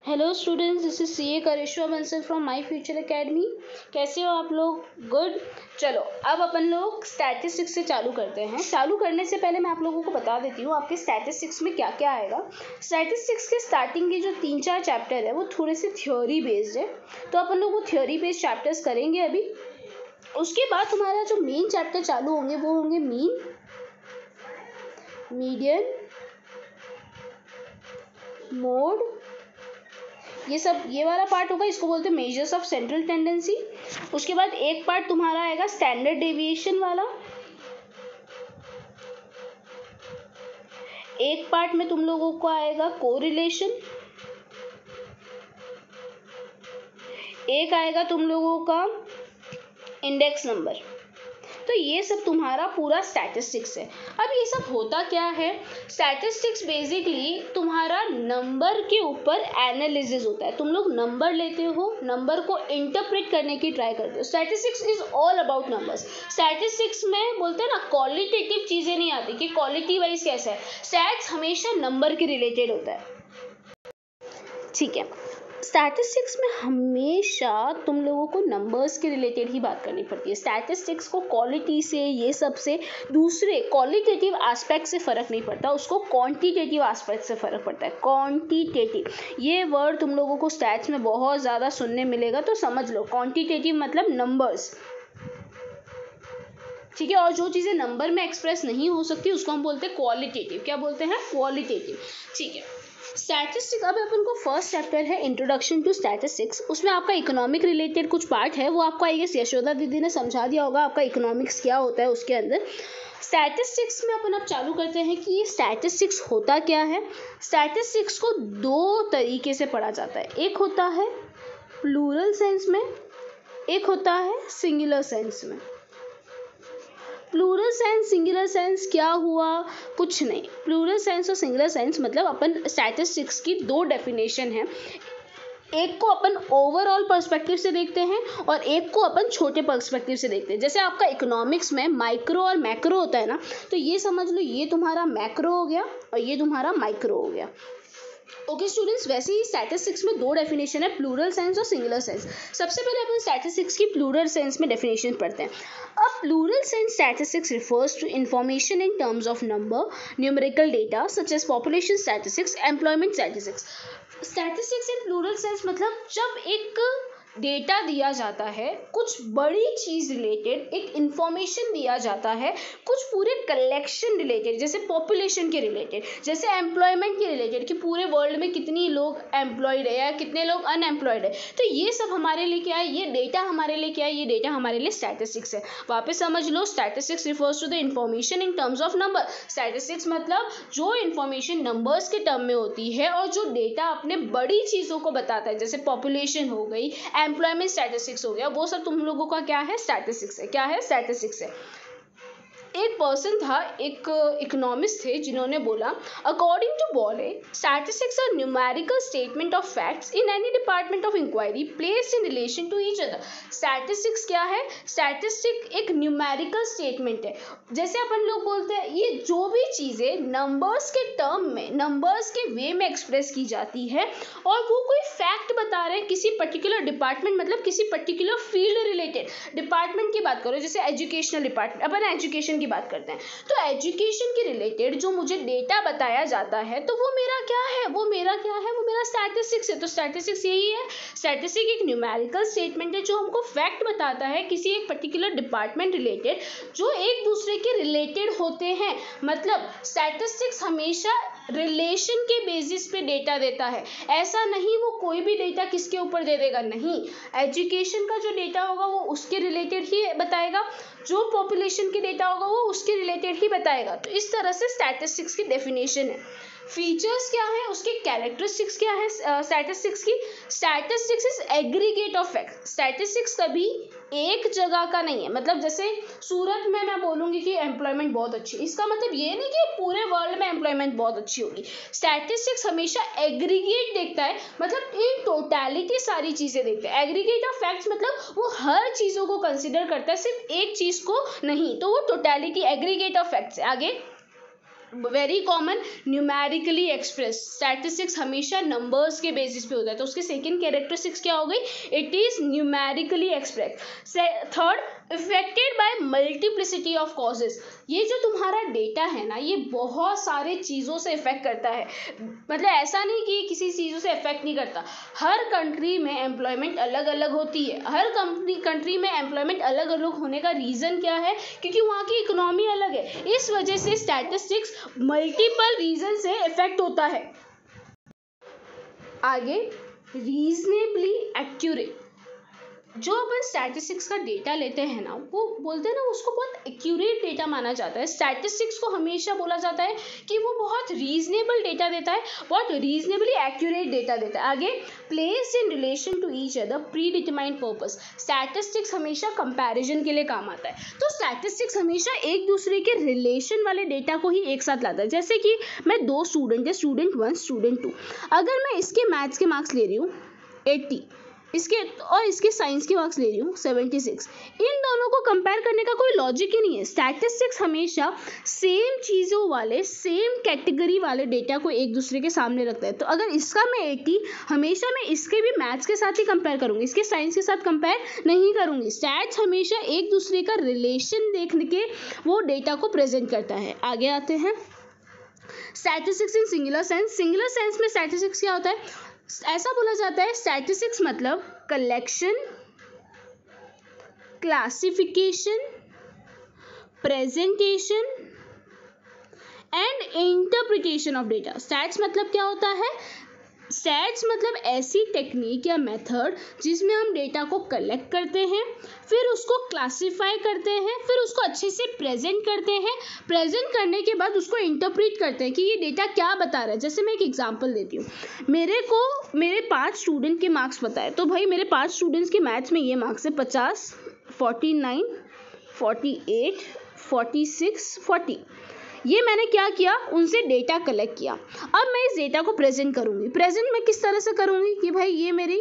Hello students, this is C A Karishma Bansal from My Future Academy. कैसे हो आप लोग? गुड। चलो अब अपन लोग स्टैटिस्टिक्स से चालू करते हैं। चालू करने से पहले मैं आप लोगों को बता देती हूँ आपके स्टैटिस्टिक्स में क्या क्या आएगा। स्टैटिस्टिक्स के स्टार्टिंग के जो 3-4 चैप्टर है वो थोड़े से थ्योरी बेस्ड है, तो अपन लोग वो थ्योरी बेस्ड चैप्टर्स करेंगे अभी। उसके बाद तुम्हारा जो मेन चैप्टर चालू होंगे वो होंगे मीन, मीडियन, मोड, ये वाला पार्ट होगा, इसको बोलते हैं मेजर्स ऑफ सेंट्रल टेंडेंसी। उसके बाद एक पार्ट तुम्हारा आएगा स्टैंडर्ड डेविएशन वाला। एक पार्ट में तुम लोगों को आएगा कोरिलेशन। एक आएगा तुम लोगों का इंडेक्स नंबर। तो ये सब तुम्हारा पूरा स्टैटिस्टिक्स है। अब ये सब होता क्या है? स्टैटिस्टिक्स बेसिकली तुम्हारा नंबर के ऊपर एनालिसिस होता है। तुम लोग नंबर लेते हो, नंबर को इंटरप्रेट करने की ट्राई करते हो। Statistics is all about numbers. Statistics में बोलते हैं ना, क्वालिटेटिव चीजें नहीं आती कि क्वालिटी वाइज कैसा है। स्टैट्स हमेशा नंबर के रिलेटेड होता है, ठीक है। स्टैटिस्टिक्स में हमेशा तुम लोगों को नंबर्स के रिलेटेड ही बात करनी पड़ती है। स्टैटिस्टिक्स को क्वालिटी से, ये सब से, दूसरे क्वालिटेटिव एस्पेक्ट से फ़र्क नहीं पड़ता, उसको क्वांटिटेटिव एस्पेक्ट से फ़र्क पड़ता है। क्वांटिटेटिव ये वर्ड तुम लोगों को स्टैट्स में बहुत ज़्यादा सुनने मिलेगा, तो समझ लो क्वांटिटेटिव मतलब नंबर्स, ठीक है। और जो चीज़ें नंबर में एक्सप्रेस नहीं हो सकती उसको हम बोलते हैं क्वालिटेटिव। क्या बोलते हैं? क्वालिटेटिव, ठीक है। स्टैटिस्टिक्स, अब अपन को फर्स्ट चैप्टर है इंट्रोडक्शन टू स्टैटिस्टिक्स। उसमें आपका इकोनॉमिक रिलेटेड कुछ पार्ट है, वो आपको आई गेस यशोदा दीदी ने समझा दिया होगा आपका इकोनॉमिक्स क्या होता है उसके अंदर। स्टैटिस्टिक्स में अपन अब चालू करते हैं कि ये स्टैटिस्टिक्स होता क्या है। स्टैटिस्टिक्स को दो तरीके से पढ़ा जाता है, एक होता है प्लूरल सेंस में, एक होता है सिंगुलर सेंस में। प्लूरल सेंस, सिंगुलर सेंस क्या हुआ? कुछ नहीं। प्लूरल सेंस और सिंगुलर सेंस मतलब अपन स्टैटिस्टिक्स की दो डेफिनेशन है। एक को अपन ओवरऑल पर्सपेक्टिव से देखते हैं और एक को अपन छोटे पर्सपेक्टिव से देखते हैं। जैसे आपका इकोनॉमिक्स में माइक्रो और मैक्रो होता है ना, तो ये समझ लो ये तुम्हारा मैक्रो हो गया और ये तुम्हारा माइक्रो हो गया। ओके स्टूडेंट्स, वैसे ही स्टैटिस्टिक्स में दो डेफिनेशन है, प्लूरल सेंस और सिंगुलर सेंस। सबसे पहले अपन स्टैटिस्टिक्स की प्लूरल सेंस में डेफिनेशन पढ़ते हैं। अब plural sense statistics refers to information in terms of number, numerical data such as population statistics, employment statistics. Statistics in plural sense मतलब जब एक डेटा दिया जाता है, कुछ बड़ी चीज़ रिलेटेड एक इंफॉर्मेशन दिया जाता है, कुछ पूरे कलेक्शन रिलेटेड, जैसे पॉपुलेशन के रिलेटेड, जैसे एम्प्लॉयमेंट के रिलेटेड कि पूरे वर्ल्ड में कितनी लोग एम्प्लॉयड है या कितने लोग अनएम्प्लॉयड है। तो ये सब हमारे लिए क्या है? ये डेटा हमारे लिए क्या है? ये डेटा हमारे लिए स्टैटिस्टिक्स है। वापस समझ लो, statistics refers to the information in terms of number. Statistics मतलब जो इंफॉर्मेशन नंबर्स के टर्म में होती है और जो डेटा अपने बड़ी चीज़ों को बताता है, जैसे पॉपुलेशन हो गई, एम्प्लॉयमेंट स्टैटिस्टिक्स हो गया, वो सब तुम लोगों का क्या है? स्टैटिस्टिक्स है। क्या है? स्टैटिस्टिक्स है। एक पर्सन था, एक इकोनॉमिस्ट थे, जिन्होंने बोला according to Bowley statistics are numerical statement of facts in any department of inquiry placed in relation to each other. Statistics क्या है? स्टैटिस्टिक एक न्यूमेरिकल स्टेटमेंट है। जैसे अपन लोग बोलते हैं, ये जो भी चीज़ें नंबर्स के टर्म में, नंबर्स के वे में एक्सप्रेस की जाती है और वो कोई फैक्ट बता रहे हैं किसी पर्टिकुलर डिपार्टमेंट, मतलब किसी पर्टिकुलर फील्ड रिलेटेड। डिपार्टमेंट की बात करो, जैसे एजुकेशनल डिपार्टमेंट, अपन एजुकेशन की बात करते हैं, तो एजुकेशन के रिलेटेड जो मुझे डेटा बताया जाता है, तो वो मेरा क्या है? वो मेरा क्या है? वो मेरा स्टैटिस्टिक्स है। तो स्टैटिस्टिक्स यही है। स्टैटिस्टिक एक न्यूमेरिकल स्टेटमेंट है जो हमको फैक्ट बताता है किसी एक पर्टिकुलर डिपार्टमेंट रिलेटेड, जो एक दूसरे के रिलेटेड होते हैं। मतलब स्टैटिस्टिक्स हमेशा रिलेशन के बेसिस पे डेटा देता है। ऐसा नहीं वो कोई भी डेटा किसके ऊपर दे देगा, नहीं। एजुकेशन का जो डेटा होगा वो उसके रिलेटेड ही बताएगा, जो पॉपुलेशन के डेटा होगा वो उसके रिलेटेड ही बताएगा। तो इस तरह से स्टैटिस्टिक्स की डेफिनेशन है। फीचर्स क्या है, उसके कैरेक्टरिस्टिक्स क्या है स्टैटिस्टिक्स की? Statistics is aggregate of fact. Statistics कभी एक जगह का नहीं है। मतलब जैसे सूरत में मैं बोलूँगी कि एम्प्लॉयमेंट बहुत अच्छी, इसका मतलब ये नहीं कि पूरे वर्ल्ड में एम्प्लॉयमेंट बहुत अच्छी होगी। स्टैटिस्टिक्स हमेशा एग्रीगेट देखता है, मतलब इन टोटलिटी सारी चीज़ें देखते हैं। एग्रीगेट ऑफ फैक्ट्स मतलब वो हर चीज़ों को कंसिडर करता है, सिर्फ एक चीज़ को नहीं। तो वो टोटलिटी, एग्रीगेट ऑफ फैक्ट्स है। आगे very common, numerically express. Statistics हमेशा नंबर्स के बेसिस पे होता है, तो उसकी सेकेंड कैरेक्टरिस्टिक्स क्या हो गई, it is numerically express. Third, affected by multiplicity of causes. ये जो तुम्हारा डेटा है ना, ये बहुत सारे चीज़ों से इफेक्ट करता है, मतलब ऐसा नहीं कि किसी चीज़ों से इफेक्ट नहीं करता। हर कंट्री में एम्प्लॉयमेंट अलग अलग होती है, हर कंट्री में एम्प्लॉयमेंट अलग अलग होने का रीज़न क्या है, क्योंकि वहाँ की इकोनॉमी अलग है। इस वजह से स्टैटिस्टिक्स मल्टीपल रीजन से इफेक्ट होता है। आगे, रीजनेबली एक्यूरेट। जो अपन स्टैटिस्टिक्स का डेटा लेते हैं ना, वो बोलते हैं ना, उसको बहुत एक्यूरेट डेटा माना जाता है। स्टैटिस्टिक्स को हमेशा बोला जाता है कि वो बहुत रीजनेबल डेटा देता है, बहुत रीजनेबली एक्यूरेट डेटा देता है। आगे, placed in relation to each other predetermined purpose. Statistics हमेशा कंपैरिजन के लिए काम आता है, तो स्टैटिस्टिक्स हमेशा एक दूसरे के रिलेशन वाले डेटा को ही एक साथ लाता है। जैसे कि मैं दो स्टूडेंट है, स्टूडेंट 1 स्टूडेंट 2, अगर मैं इसके मैथ्स के मार्क्स ले रही हूँ 80, इसके और इसके साइंस के मार्क्स ले रही हूँ 76, इन दोनों को कंपेयर करने का कोई लॉजिक ही नहीं है। स्टैटिस्टिक्स हमेशा सेम चीज़ों वाले, सेम कैटेगरी वाले डेटा को एक दूसरे के सामने रखता है। तो अगर इसका मैं 80, हमेशा मैं इसके भी मैथ्स के साथ ही कंपेयर करूँगी, इसके साइंस के साथ कंपेयर नहीं करूँगी। स्टैट्स हमेशा एक दूसरे का रिलेशन देखने के वो डेटा को प्रेजेंट करता है। आगे आते हैं, स्टैटिस्टिक्स इन सिंगुलर सेंस। सिंगुलर सेंस में स्टैटिस्टिक्स क्या होता है, ऐसा बोला जाता है स्टैटिस्टिक्स मतलब collection, classification, presentation and interpretation of data. Stats मतलब क्या होता है, स्टैट्स मतलब ऐसी टेक्निक या मेथड जिसमें हम डेटा को कलेक्ट करते हैं, फिर उसको क्लासीफाई करते हैं, फिर उसको अच्छे से प्रेजेंट करते हैं, प्रेजेंट करने के बाद उसको इंटरप्रेट करते हैं कि ये डेटा क्या बता रहा है। जैसे मैं एक एग्जांपल देती हूँ, मेरे 5 स्टूडेंट के मार्क्स बताए, तो भाई मेरे 5 स्टूडेंट्स के मैथ्स में ये मार्क्स है 50, 49, 48, 46, 40। ये मैंने क्या किया, उनसे डेटा कलेक्ट किया। अब मैं इस डेटा को प्रेजेंट करूँगी। प्रेजेंट मैं किस तरह से करूँगी कि भाई ये मेरी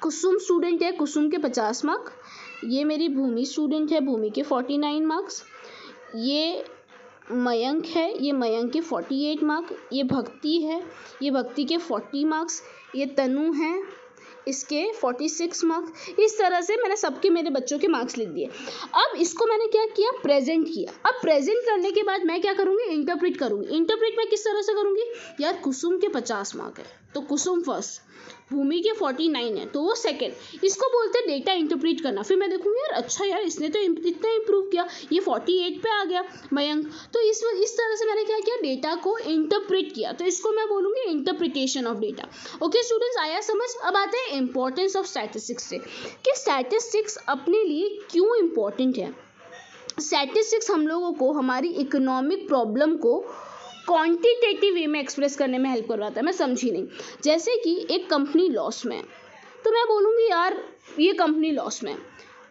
कुसुम स्टूडेंट है, कुसुम के 50 मार्क, ये मेरी भूमि स्टूडेंट है, भूमि के 49 मार्क्स, ये मयंक है, ये मयंक के 48 मार्क, ये भक्ति है, ये भक्ति के 40 मार्क्स, ये तनु है, इसके 46 मार्क्स। इस तरह से मैंने सबके मेरे बच्चों के मार्क्स लिख दिए। अब इसको मैंने क्या किया, प्रेजेंट किया। अब प्रेजेंट करने के बाद मैं क्या करूँगी, इंटरप्रेट करूँगी। इंटरप्रेट मैं किस तरह से करूँगी, यार कुसुम के 50 मार्क है तो कुसुम फर्स्ट, भूमि के 49 है तो वो सेकंड। इसको बोलते हैं डेटा इंटरप्रेट करना। फिर मैं देखूँगी यार अच्छा यार इसने तो इतना इंप्रूव किया, ये 48 पे आ गया मयंक, तो इस तरह से मैंने क्या किया, डेटा को इंटरप्रेट किया। तो इसको मैं बोलूँगी interpretation of data. Okay students, आया समझ। अब आते हैं इंपॉर्टेंस ऑफ स्टैटिस्टिक्स से, कि स्टैटिस्टिक्स अपने लिए क्यों इम्पोर्टेंट है। स्टैटिस्टिक्स हम लोगों को हमारी इकोनॉमिक प्रॉब्लम को क्वांटिटेटिव वे में एक्सप्रेस करने में हेल्प करवाता है। मैं समझी नहीं, जैसे कि एक कंपनी लॉस में है तो मैं बोलूँगी यार ये कंपनी लॉस में है।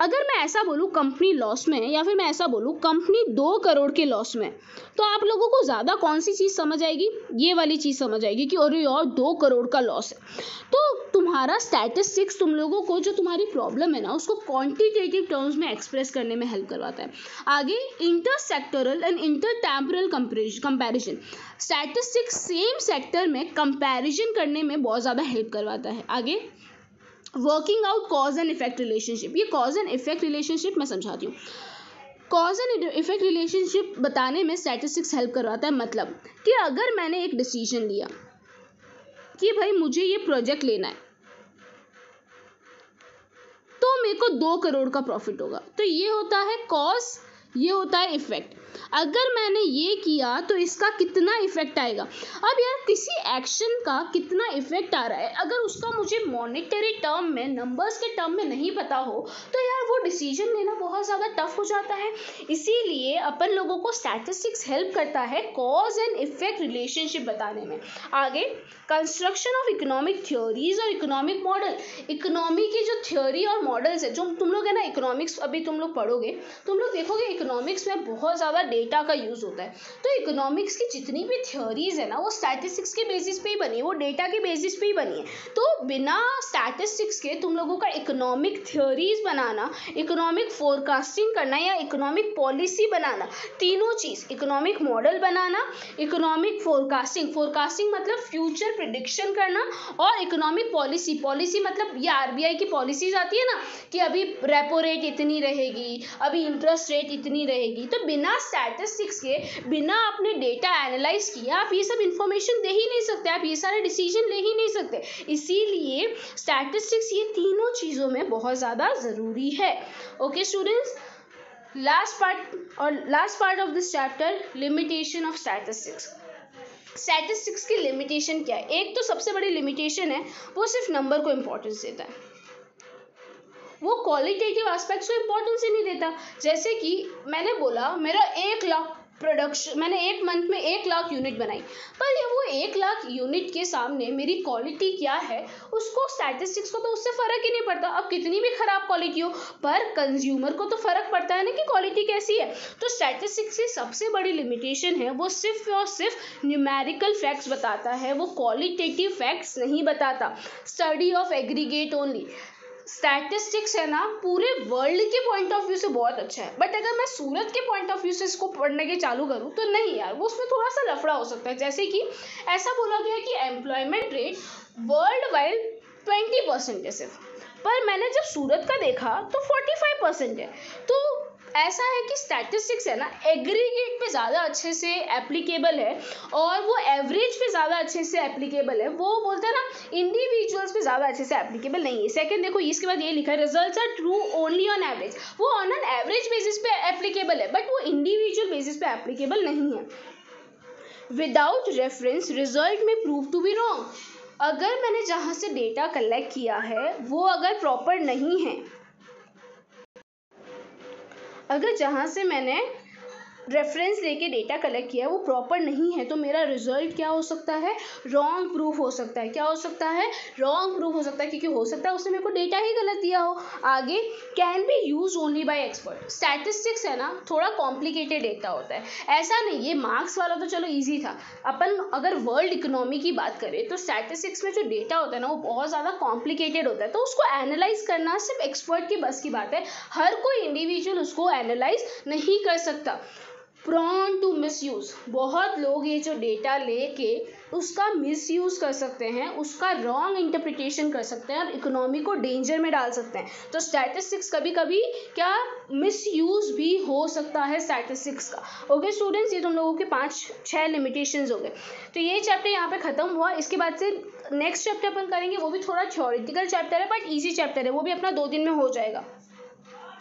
अगर मैं ऐसा बोलूँ कंपनी लॉस में है, या फिर मैं ऐसा बोलूँ कंपनी 2 करोड़ के लॉस में, तो आप लोगों को ज़्यादा कौन सी चीज़ समझ आएगी, ये वाली चीज़ समझ आएगी कि अरे यार 2 करोड़ का लॉस है। तो तुम्हारा स्टैटिस्टिक्स तुम लोगों को जो तुम्हारी प्रॉब्लम है ना, उसको क्वांटिटेटिव टर्म्स में एक्सप्रेस करने में हेल्प करवाता है। आगे, inter sectoral and inter temporal comparison. Statistics same sector में कंपैरिजन करने में बहुत ज़्यादा हेल्प करवाता है। आगे, working out cause and effect relationship. ये कॉज एंड इफेक्ट रिलेशनशिप मैं समझाती हूँ। कॉज एंड इफेक्ट रिलेशनशिप बताने में स्टैटिस्टिक्स हेल्प करवाता है। मतलब कि अगर मैंने एक डिसीजन लिया कि भाई मुझे ये प्रोजेक्ट लेना है, तो मेरे को 2 करोड़ का प्रॉफिट होगा, तो ये होता है कॉज, ये होता है इफेक्ट। अगर मैंने ये किया तो इसका कितना इफेक्ट आएगा। अब यार किसी एक्शन का कितना इफेक्ट आ रहा है, अगर उसका मुझे मॉनेटरी टर्म में, नंबर्स के टर्म में नहीं पता हो, तो यार वो डिसीजन लेना बहुत ज़्यादा टफ हो जाता है। इसीलिए अपन लोगों को स्टैटिस्टिक्स हेल्प करता है कॉज एंड इफेक्ट रिलेशनशिप बताने में। आगे, कंस्ट्रक्शन ऑफ इकोनॉमिक थ्योरीज और इकोनॉमिक मॉडल। इकोनॉमी की जो थ्योरी और मॉडल्स है, जो तुम लोग है ना इकोनॉमिक्स अभी तुम लोग पढ़ोगे, तुम लोग देखोगे इकोनॉमिक्स में बहुत ज़्यादा डेटा का यूज़ होता है, तो इकोनॉमिक्स की जितनी भी थ्योरीज है ना वो स्टैटिस्टिक्स के बेसिस पे ही बनी है, वो डेटा के बेसिस पे ही बनी है। तो बिना स्टैटिस्टिक्स के तुम लोगों का इकोनॉमिक थ्योरीज बनाना, इकोनॉमिक फोरकास्टिंग करना या इकोनॉमिक पॉलिसी बनाना, तीनों चीज़, इकोनॉमिक मॉडल बनाना, इकोनॉमिक फोरकास्टिंग मतलब फ्यूचर प्रिडिक्शन करना, और इकोनॉमिक पॉलिसी मतलब ये आरबीआई की पॉलिसीज आती है ना कि अभी रेपो रेट इतनी रहेगी, अभी इंटरेस्ट रेट इतनी रहेगी, तो बिना स्टैटिस्टिक्स के, बिना अपने डेटा एनालाइज किए आप ये सब इंफॉर्मेशन दे ही नहीं सकते, आप ये सारे डिसीजन ले ही नहीं सकते। इसीलिए स्टैटिस्टिक्स ये तीनों चीज़ों में बहुत ज़्यादा ज़रूरी है। Okay students, last part of this chapter, limitation of statistics. Statistics की लिमिटेशन क्या है? एक तो सबसे बड़ी लिमिटेशन है वो सिर्फ नंबर को इंपॉर्टेंस देता है, वो क्वालिटेटिव एस्पेक्ट्स को इंपॉर्टेंस ही नहीं देता। जैसे कि मैंने बोला मेरा 1 लाख प्रोडक्शन, मैंने एक मंथ में 1 लाख यूनिट बनाई, पर ये वो 1 लाख यूनिट के सामने मेरी क्वालिटी क्या है उसको स्टैटिस्टिक्स को तो उससे फ़र्क ही नहीं पड़ता। अब कितनी भी ख़राब क्वालिटी हो, पर कंज्यूमर को तो फ़र्क पड़ता है ना कि क्वालिटी कैसी है। तो स्टैटिस्टिक्स की सबसे बड़ी लिमिटेशन है वो सिर्फ और सिर्फ न्यूमेरिकल फैक्ट्स बताता है, वो क्वालिटेटिव फैक्ट्स नहीं बताता। Study of aggregate only. Statistics है ना पूरे वर्ल्ड के पॉइंट ऑफ व्यू से बहुत अच्छा है, बट अगर मैं सूरत के पॉइंट ऑफ व्यू से इसको पढ़ने के चालू करूँ तो नहीं यार, वो उसमें थोड़ा सा लफड़ा हो सकता है। जैसे कि ऐसा बोला गया कि एम्प्लॉयमेंट रेट वर्ल्ड वाइड 20% है सिर्फ, पर मैंने जब सूरत का देखा तो 45% है। तो ऐसा है कि स्टैटिस्टिक्स है ना एग्रीगेट पे ज़्यादा अच्छे से एप्लीकेबल है, और वो एवरेज पे ज़्यादा अच्छे से एप्लीकेबल है। वो बोलते हैं ना इंडिविजुअल्स पे ज़्यादा अच्छे से एप्लीकेबल नहीं है। सेकंड देखो इसके बाद ये लिखा है results are true only on average, वो ऑन एन एवरेज बेसिस पे एप्लीकेबल है, बट वो इंडिविजुअल बेसिस पे एप्लीकेबल नहीं है। विदाउट रेफरेंस रिजल्ट में प्रूव टू बी रॉन्ग। अगर मैंने जहाँ से डेटा कलेक्ट किया है वो अगर प्रॉपर नहीं है, अगर जहाँ से मैंने रेफरेंस लेके डेटा कलेक्ट किया है वो प्रॉपर नहीं है, तो मेरा रिजल्ट क्या हो सकता है? रॉन्ग प्रूफ हो सकता है। क्या हो सकता है? रॉन्ग प्रूफ हो सकता है, क्योंकि हो सकता है उसने मेरे को डेटा ही गलत दिया हो। आगे, can be use only by expert. Statistics है ना थोड़ा कॉम्प्लिकेटेड डेटा होता है, ऐसा नहीं, ये मार्क्स वाला तो चलो ईजी था। अपन अगर वर्ल्ड इकोनॉमी की बात करें तो स्टैटिस्टिक्स में जो डेटा होता है ना वो बहुत ज़्यादा कॉम्प्लिकेटेड होता है, तो उसको एनालाइज करना सिर्फ एक्सपर्ट की बस की बात है, हर कोई इंडिविजुअल उसको एनालाइज नहीं कर सकता। प्रॉन टू मिसयूज, बहुत लोग ये जो डेटा लेके उसका मिसयूज कर सकते हैं, उसका रॉन्ग इंटरप्रिटेशन कर सकते हैं और इकोनॉमी को डेंजर में डाल सकते हैं। तो स्टैटिस्टिक्स कभी कभी क्या मिसयूज भी हो सकता है स्टैटिस्टिक्स का। ओके स्टूडेंट्स, ये तुम लोगों के 5-6 लिमिटेशंस हो गए। तो ये चैप्टर यहाँ पे खत्म हुआ। इसके बाद से नेक्स्ट चैप्टर अपन करेंगे, वो भी थोड़ा थ्योरेटिकल चैप्टर है बट ईजी चैप्टर है, वो भी अपना 2 दिन में हो जाएगा।